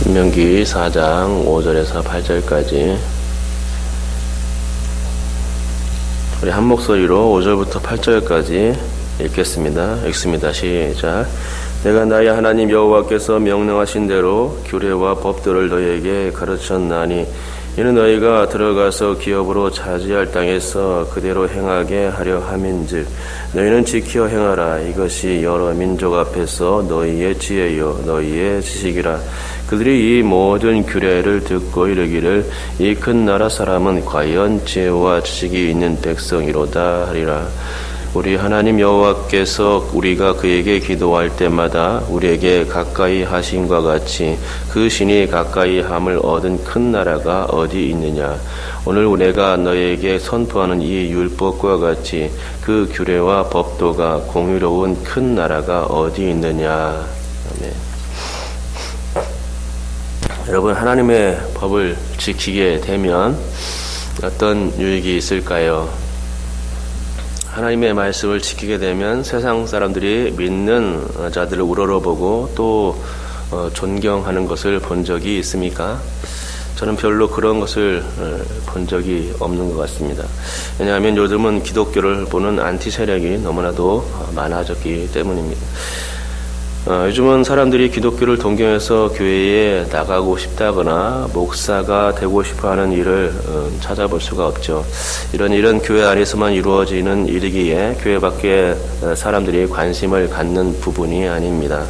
신명기 4장 5절에서 8절까지 우리 한 목소리로 5절부터 8절까지 읽습니다. 시작. 내가 나의 하나님 여호와께서 명령하신 대로 규례와 법도를 너희에게 가르쳤나니 이는 너희가 들어가서 기업으로 차지할 땅에서 그대로 행하게 하려 함인즉 너희는 지켜 행하라. 이것이 여러 민족 앞에서 너희의 지혜요 너희의 지식이라. 그들이 이 모든 규례를 듣고 이르기를 이 큰 나라 사람은 과연 지혜와 지식이 있는 백성이로다 하리라. 우리 하나님 여호와께서 우리가 그에게 기도할 때마다 우리에게 가까이 하심과 같이 그 신이 가까이 함을 얻은 큰 나라가 어디 있느냐. 오늘 내가 너에게 선포하는 이 율법과 같이 그 규례와 법도가 공유로운 큰 나라가 어디 있느냐. 아멘. 여러분, 하나님의 법을 지키게 되면 어떤 유익이 있을까요? 하나님의 말씀을 지키게 되면 세상 사람들이 믿는 자들을 우러러보고 또 존경하는 것을 본 적이 있습니까? 저는 별로 그런 것을 본 적이 없는 것 같습니다. 왜냐하면 요즘은 기독교를 보는 안티 세력이 너무나도 많아졌기 때문입니다. 요즘은 사람들이 기독교를 동경해서 교회에 나가고 싶다거나 목사가 되고 싶어하는 일을 찾아볼 수가 없죠. 이런 일은 교회 안에서만 이루어지는 일이기에 교회 밖에 사람들이 관심을 갖는 부분이 아닙니다.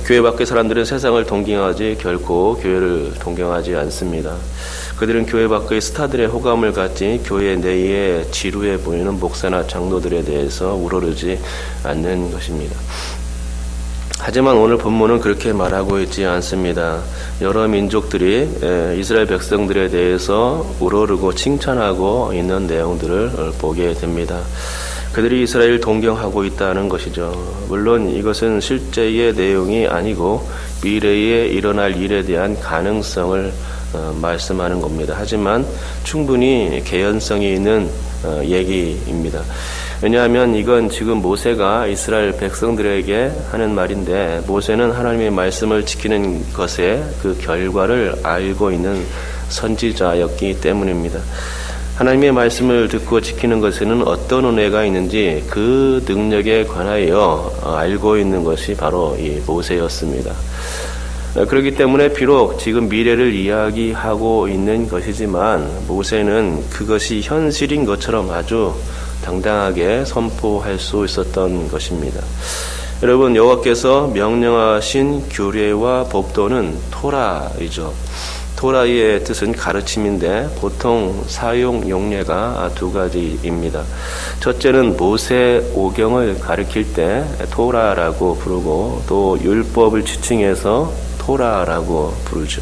교회 밖의 사람들은 세상을 동경하지 결코 교회를 동경하지 않습니다. 그들은 교회 밖의 스타들의 호감을 갖지 교회 내에 지루해 보이는 목사나 장로들에 대해서 우러르지 않는 것입니다. 하지만 오늘 본문은 그렇게 말하고 있지 않습니다. 여러 민족들이 이스라엘 백성들에 대해서 우러르고 칭찬하고 있는 내용들을 보게 됩니다. 그들이 이스라엘을 동경하고 있다는 것이죠. 물론 이것은 실제의 내용이 아니고 미래에 일어날 일에 대한 가능성을 말씀하는 겁니다. 하지만 충분히 개연성이 있는 얘기입니다. 왜냐하면 이건 지금 모세가 이스라엘 백성들에게 하는 말인데 모세는 하나님의 말씀을 지키는 것의 그 결과를 알고 있는 선지자였기 때문입니다. 하나님의 말씀을 듣고 지키는 것에는 어떤 은혜가 있는지 그 능력에 관하여 알고 있는 것이 바로 이 모세였습니다. 그렇기 때문에 비록 지금 미래를 이야기하고 있는 것이지만 모세는 그것이 현실인 것처럼 아주 당당하게 선포할 수 있었던 것입니다. 여러분, 여호와께서 명령하신 규례와 법도는 토라이죠. 토라의 뜻은 가르침인데 보통 사용 용례가 두 가지입니다. 첫째는 모세 오경을 가리킬 때 토라라고 부르고 또 율법을 지칭해서 토라라고 부르죠.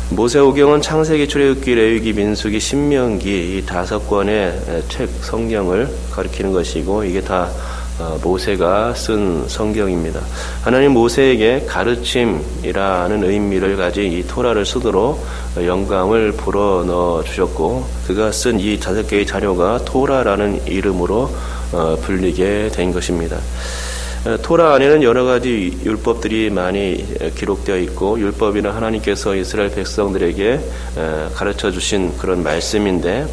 모세오경은 창세기, 출애굽기, 레위기, 민수기, 신명기 이 5권의 책 성경을 가리키는 것이고 이게 다 모세가 쓴 성경입니다. 하나님 모세에게 가르침이라는 의미를 가진 이 토라를 쓰도록 영감을 불어넣어 주셨고 그가 쓴 이 5개의 자료가 토라라는 이름으로 불리게 된 것입니다. 토라 안에는 여러 가지 율법들이 많이 기록되어 있고 율법이나 하나님께서 이스라엘 백성들에게 가르쳐 주신 그런 말씀인데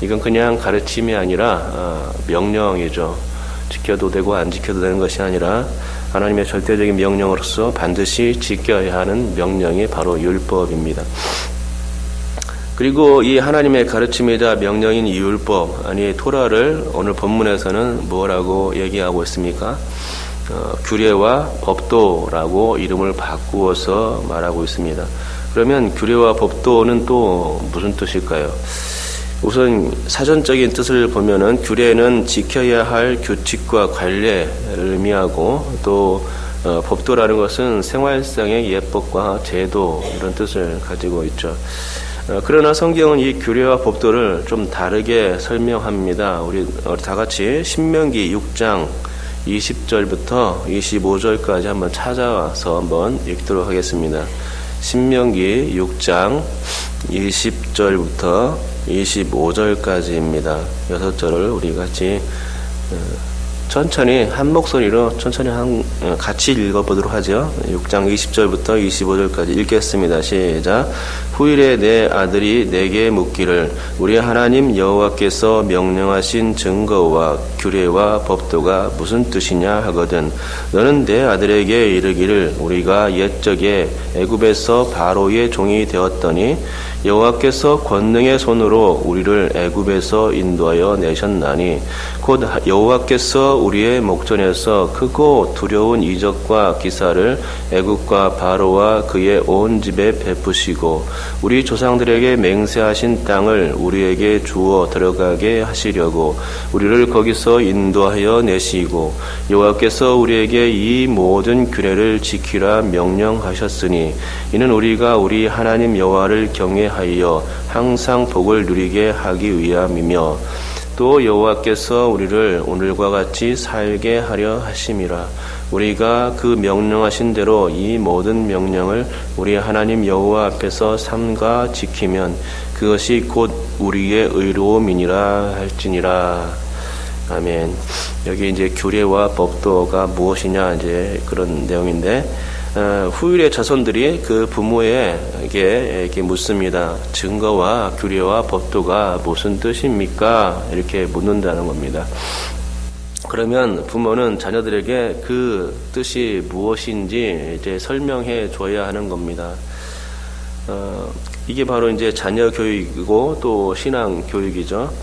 이건 그냥 가르침이 아니라 명령이죠. 지켜도 되고 안 지켜도 되는 것이 아니라 하나님의 절대적인 명령으로서 반드시 지켜야 하는 명령이 바로 율법입니다. 그리고 이 하나님의 가르침이자 명령인 이 율법, 아니 토라를 오늘 본문에서는 뭐라고 얘기하고 있습니까? 규례와 법도라고 이름을 바꾸어서 말하고 있습니다. 그러면 규례와 법도는 또 무슨 뜻일까요? 우선 사전적인 뜻을 보면은 규례는 지켜야 할 규칙과 관례를 의미하고 또 법도라는 것은 생활상의 예법과 제도 이런 뜻을 가지고 있죠. 그러나 성경은 이 규례와 법도를 좀 다르게 설명합니다. 우리 다 같이 신명기 6장 20절부터 25절까지 한번 찾아와서 한번 읽도록 하겠습니다. 신명기 6장 20절부터 25절까지입니다. 6절을 우리 같이 천천히 한 목소리로 천천히 같이 읽어보도록 하죠. 6장 20절부터 25절까지 읽겠습니다. 시작. 후일에 내 아들이 내게 묻기를 우리 하나님 여호와께서 명령하신 증거와 규례와 법도가 무슨 뜻이냐 하거든 너는 내 아들에게 이르기를 우리가 옛적에 애굽에서 바로의 종이 되었더니 여호와께서 권능의 손으로 우리를 애굽에서 인도하여 내셨나니 곧 여호와께서 우리의 목전에서 크고 두려운 이적과 기사를 애굽과 바로와 그의 온 집에 베푸시고 우리 조상들에게 맹세하신 땅을 우리에게 주어 들어가게 하시려고 우리를 거기서 인도하여 내시고 여호와께서 우리에게 이 모든 규례를 지키라 명령하셨으니 이는 우리가 우리 하나님 여호와를 경외하여 항상 복을 누리게 하기 위함이며 또 여호와께서 우리를 오늘과 같이 살게 하려 하심이라. 우리가 그 명령하신 대로 이 모든 명령을 우리 하나님 여호와 앞에서 삼가 지키면 그것이 곧 우리의 의로움이니라 할지니라. 아멘. 여기 이제 규례와 법도가 무엇이냐 이제 그런 내용인데 후일의 자손들이 그 부모에게 묻습니다. 증거와 규례와 법도가 무슨 뜻입니까? 이렇게 묻는다는 겁니다. 그러면 부모는 자녀들에게 그 뜻이 무엇인지 이제 설명해 줘야 하는 겁니다. 이게 바로 이제 자녀 교육이고 또 신앙 교육이죠.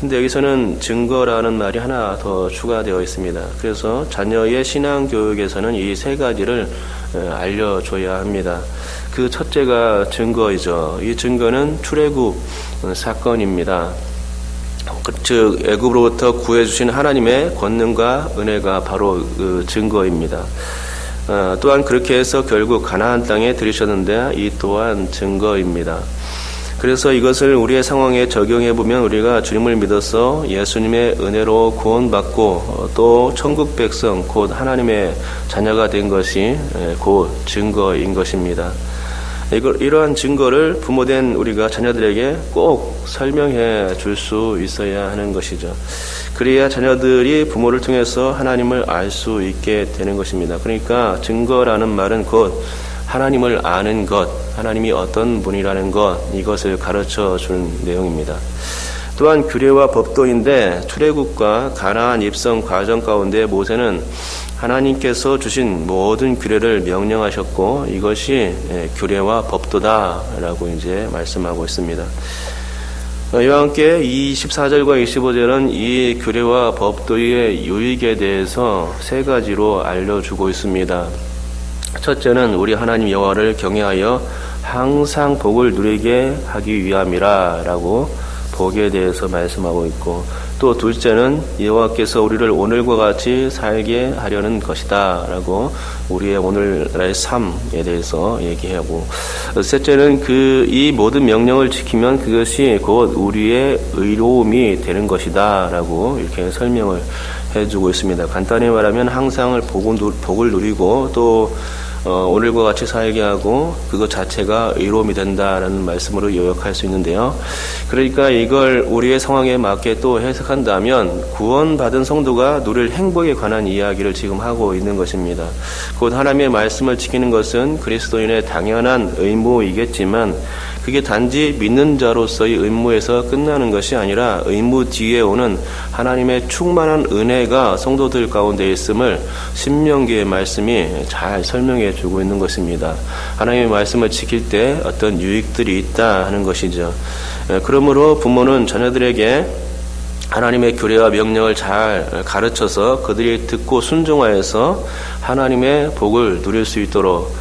근데 여기서는 증거라는 말이 하나 더 추가되어 있습니다. 그래서 자녀의 신앙 교육에서는 이 세 가지를 알려줘야 합니다. 그 첫째가 증거이죠. 이 증거는 출애굽 사건입니다. 즉 애굽으로부터 구해주신 하나님의 권능과 은혜가 바로 그 증거입니다. 또한 그렇게 해서 결국 가나안 땅에 들이셨는데 이 또한 증거입니다. 그래서 이것을 우리의 상황에 적용해 보면 우리가 주님을 믿어서 예수님의 은혜로 구원받고 또 천국 백성 곧 하나님의 자녀가 된 것이 곧 증거인 것입니다. 이러한 증거를 부모된 우리가 자녀들에게 꼭 설명해 줄 수 있어야 하는 것이죠. 그래야 자녀들이 부모를 통해서 하나님을 알 수 있게 되는 것입니다. 그러니까 증거라는 말은 곧 하나님을 아는 것, 하나님이 어떤 분이라는 것, 이것을 가르쳐 주는 내용입니다. 또한 규례와 법도인데 출애굽과 가나안 입성 과정 가운데 모세는 하나님께서 주신 모든 규례를 명령하셨고 이것이 규례와 법도다라고 이제 말씀하고 있습니다. 이와 함께 24절과 25절은 이 규례와 법도의 유익에 대해서 세 가지로 알려주고 있습니다. 첫째는 우리 하나님 여호와를 경외하여 항상 복을 누리게 하기 위함이라 라고 복에 대해서 말씀하고 있고 또 둘째는 여호와께서 우리를 오늘과 같이 살게 하려는 것이다 라고 우리의 오늘날의 삶에 대해서 얘기하고 셋째는 이 모든 명령을 지키면 그것이 곧 우리의 의로움이 되는 것이다 라고 이렇게 설명을 해주고 있습니다. 간단히 말하면 항상 복을 누리고 또 오늘과 같이 살게 하고 그것 자체가 의로움이 된다라는 말씀으로 요약할 수 있는데요. 그러니까 이걸 우리의 상황에 맞게 또 해석한다면 구원받은 성도가 누릴 행복에 관한 이야기를 지금 하고 있는 것입니다. 곧 하나님의 말씀을 지키는 것은 그리스도인의 당연한 의무이겠지만 그게 단지 믿는 자로서의 의무에서 끝나는 것이 아니라 의무 뒤에 오는 하나님의 충만한 은혜가 성도들 가운데 있음을 신명기의 말씀이 잘 설명해 주고 있는 것입니다. 하나님의 말씀을 지킬 때 어떤 유익들이 있다 하는 것이죠. 그러므로 부모는 자녀들에게 하나님의 규례와 명령을 잘 가르쳐서 그들이 듣고 순종하여서 하나님의 복을 누릴 수 있도록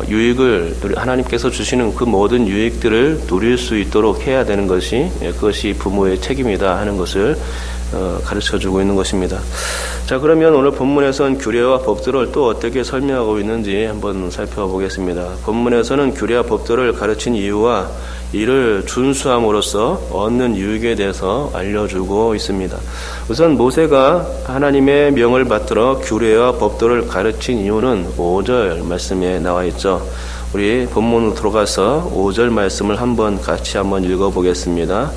유익을 하나님께서 주시는 그 모든 유익들을 누릴 수 있도록 해야 되는 것이 그것이 부모의 책임이다 하는 것을 가르쳐주고 있는 것입니다. 자, 그러면 오늘 본문에서는 규례와 법들을 또 어떻게 설명하고 있는지 한번 살펴보겠습니다. 본문에서는 규례와 법들을 가르친 이유와 이를 준수함으로써 얻는 유익에 대해서 알려주고 있습니다. 우선 모세가 하나님의 명을 받들어 규례와 법도를 가르친 이유는 5절 말씀에 나와 있죠. 우리 본문으로 들어가서 5절 말씀을 같이 한번 읽어보겠습니다.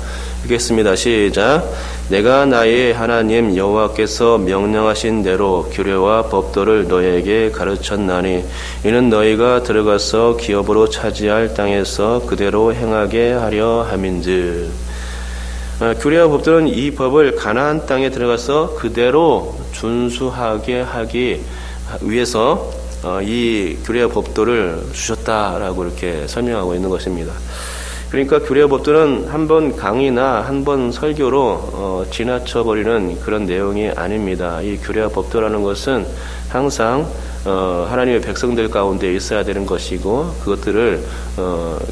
읽겠습니다. 시작. 내가 나의 하나님 여호와께서 명령하신 대로 규례와 법도를 너에게 가르쳤나니 이는 너희가 들어가서 기업으로 차지할 땅에서 그대로 행하게 하려 함인즉. 규례와 법도는 이 법을 가나안 땅에 들어가서 그대로 준수하게 하기 위해서 이 규례와 법도를 주셨다라고 이렇게 설명하고 있는 것입니다. 그러니까 규례와 법도는 한 번 강의나 한 번 설교로 지나쳐버리는 그런 내용이 아닙니다. 이 규례와 법도라는 것은 항상 하나님의 백성들 가운데 있어야 되는 것이고 그것들을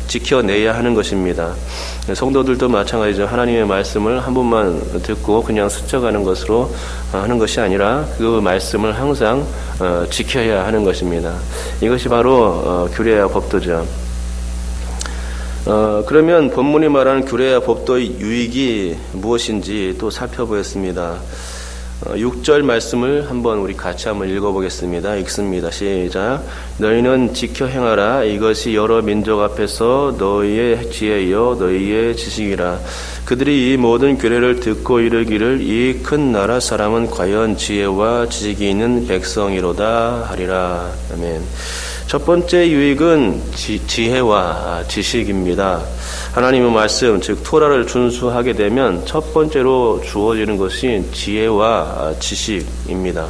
지켜내야 하는 것입니다. 성도들도 마찬가지죠. 하나님의 말씀을 한 번만 듣고 그냥 스쳐가는 것으로 하는 것이 아니라 그 말씀을 항상 지켜야 하는 것입니다. 이것이 바로 규례와 법도죠. 그러면 본문이 말하는 규례와 법도의 유익이 무엇인지 또 살펴보겠습니다. 6절 말씀을 우리 같이 한번 읽어보겠습니다. 읽습니다. 시작. 너희는 지켜 행하라. 이것이 여러 민족 앞에서 너희의 지혜요 너희의 지식이라. 그들이 이 모든 규례를 듣고 이르기를 이 큰 나라 사람은 과연 지혜와 지식이 있는 백성이로다 하리라. 아멘. 첫 번째 유익은 지혜와 지식입니다. 하나님의 말씀, 즉 토라를 준수하게 되면 첫 번째로 주어지는 것이 지혜와 지식입니다.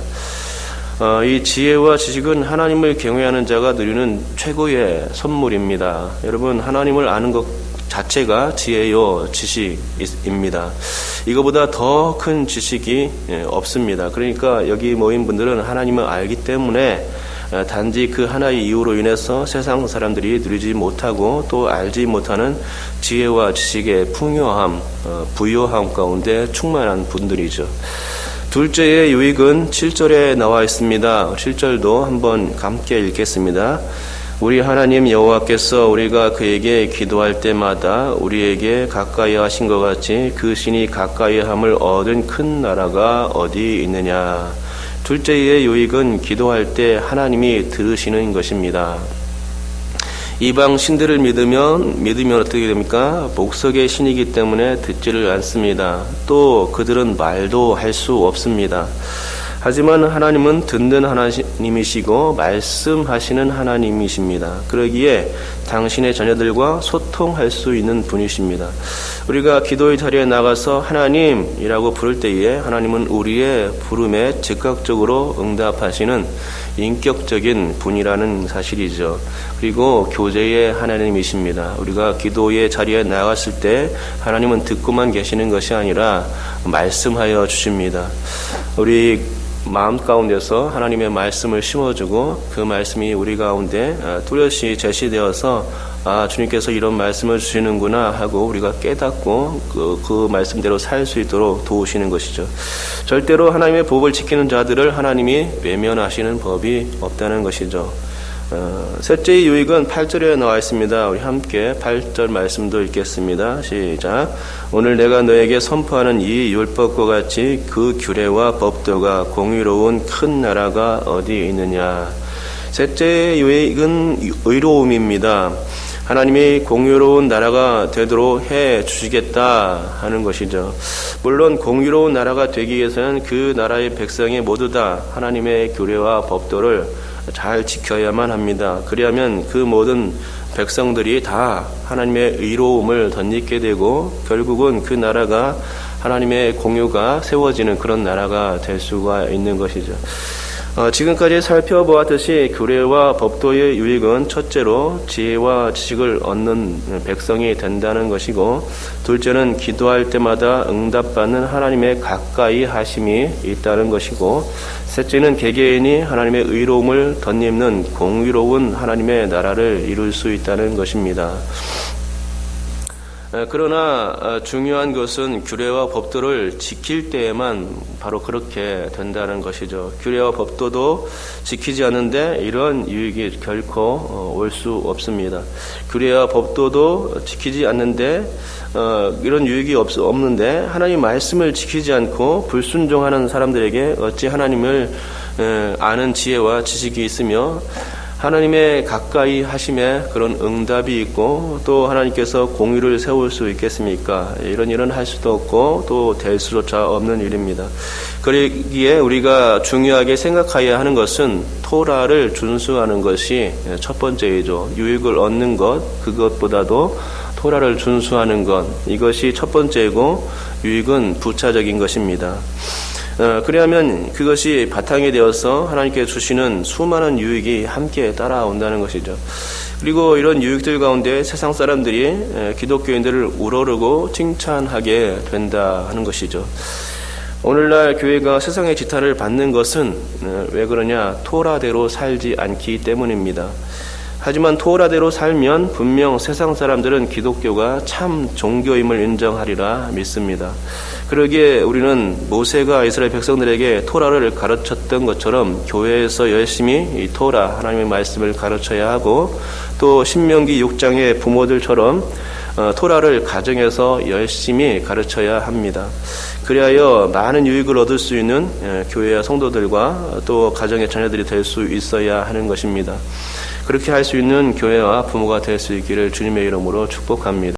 이 지혜와 지식은 하나님을 경외하는 자가 누리는 최고의 선물입니다. 여러분, 하나님을 아는 것 자체가 지혜요 지식입니다. 이거보다 더 큰 지식이 없습니다. 그러니까 여기 모인 분들은 하나님을 알기 때문에 단지 그 하나의 이유로 인해서 세상 사람들이 누리지 못하고 또 알지 못하는 지혜와 지식의 풍요함, 부요함 가운데 충만한 분들이죠. 둘째의 유익은 7절에 나와 있습니다. 7절도 한번 함께 읽겠습니다. 우리 하나님 여호와께서 우리가 그에게 기도할 때마다 우리에게 가까이 하신 것 같이 그 신이 가까이 함을 얻은 큰 나라가 어디 있느냐. 둘째의 유익은 기도할 때 하나님이 들으시는 것입니다. 이방 신들을 믿으면 어떻게 됩니까? 목석의 신이기 때문에 듣지를 않습니다. 또 그들은 말도 할 수 없습니다. 하지만 하나님은 듣는 하나님이시고 말씀하시는 하나님이십니다. 그러기에 당신의 자녀들과 소통할 수 있는 분이십니다. 우리가 기도의 자리에 나가서 하나님이라고 부를 때에 하나님은 우리의 부름에 즉각적으로 응답하시는 인격적인 분이라는 사실이죠. 그리고 교제의 하나님이십니다. 우리가 기도의 자리에 나갔을 때 하나님은 듣고만 계시는 것이 아니라 말씀하여 주십니다. 우리 마음 가운데서 하나님의 말씀을 심어주고 그 말씀이 우리 가운데 뚜렷이 제시되어서 주님께서 이런 말씀을 주시는구나 하고 우리가 깨닫고 그 말씀대로 살 수 있도록 도우시는 것이죠. 절대로 하나님의 법을 지키는 자들을 하나님이 외면하시는 법이 없다는 것이죠. 셋째의 유익은 8절에 나와 있습니다. 우리 함께 8절 말씀도 읽겠습니다. 시작. 오늘 내가 너에게 선포하는 이 율법과 같이 그 규례와 법도가 공의로운 큰 나라가 어디 있느냐. 셋째의 유익은 의로움입니다. 하나님이 공의로운 나라가 되도록 해 주시겠다 하는 것이죠. 물론 공의로운 나라가 되기 위해서는 그 나라의 백성이 모두 다 하나님의 규례와 법도를 잘 지켜야만 합니다. 그리하면 그 모든 백성들이 다 하나님의 의로움을 덧입게 되고 결국은 그 나라가 하나님의 공유가 세워지는 그런 나라가 될 수가 있는 것이죠. 지금까지 살펴보았듯이 규례와 법도의 유익은 첫째로 지혜와 지식을 얻는 백성이 된다는 것이고, 둘째는 기도할 때마다 응답받는 하나님의 가까이 하심이 있다는 것이고, 셋째는 개개인이 하나님의 의로움을 덧입는 공의로운 하나님의 나라를 이룰 수 있다는 것입니다. 그러나 중요한 것은 규례와 법도를 지킬 때에만 바로 그렇게 된다는 것이죠. 규례와 법도도 지키지 않는데 이런 유익이 결코 올 수 없습니다. 규례와 법도도 지키지 않는데 이런 유익이 없는데 하나님 말씀을 지키지 않고 불순종하는 사람들에게 어찌 하나님을 아는 지혜와 지식이 있으며 하나님의 가까이 하심에 그런 응답이 있고 또 하나님께서 공의를 세울 수 있겠습니까? 이런 일은 할 수도 없고 또 될 수조차 없는 일입니다. 그러기에 우리가 중요하게 생각해야 하는 것은 토라를 준수하는 것이 첫 번째이죠. 유익을 얻는 것, 그것보다도 토라를 준수하는 것, 이것이 첫 번째이고 유익은 부차적인 것입니다. 그래야면 그것이 바탕이 되어서 하나님께 주시는 수많은 유익이 함께 따라온다는 것이죠. 그리고 이런 유익들 가운데 세상 사람들이 기독교인들을 우러르고 칭찬하게 된다 하는 것이죠. 오늘날 교회가 세상의 지탄을 받는 것은 왜 그러냐? 토라대로 살지 않기 때문입니다. 하지만 토라대로 살면 분명 세상 사람들은 기독교가 참 종교임을 인정하리라 믿습니다. 그러기에 우리는 모세가 이스라엘 백성들에게 토라를 가르쳤던 것처럼 교회에서 열심히 이 토라, 하나님의 말씀을 가르쳐야 하고 또 신명기 6장의 부모들처럼 토라를 가정에서 열심히 가르쳐야 합니다. 그리하여 많은 유익을 얻을 수 있는 교회와 성도들과 또 가정의 자녀들이 될 수 있어야 하는 것입니다. 그렇게 할 수 있는 교회와 부모가 될 수 있기를 주님의 이름으로 축복합니다.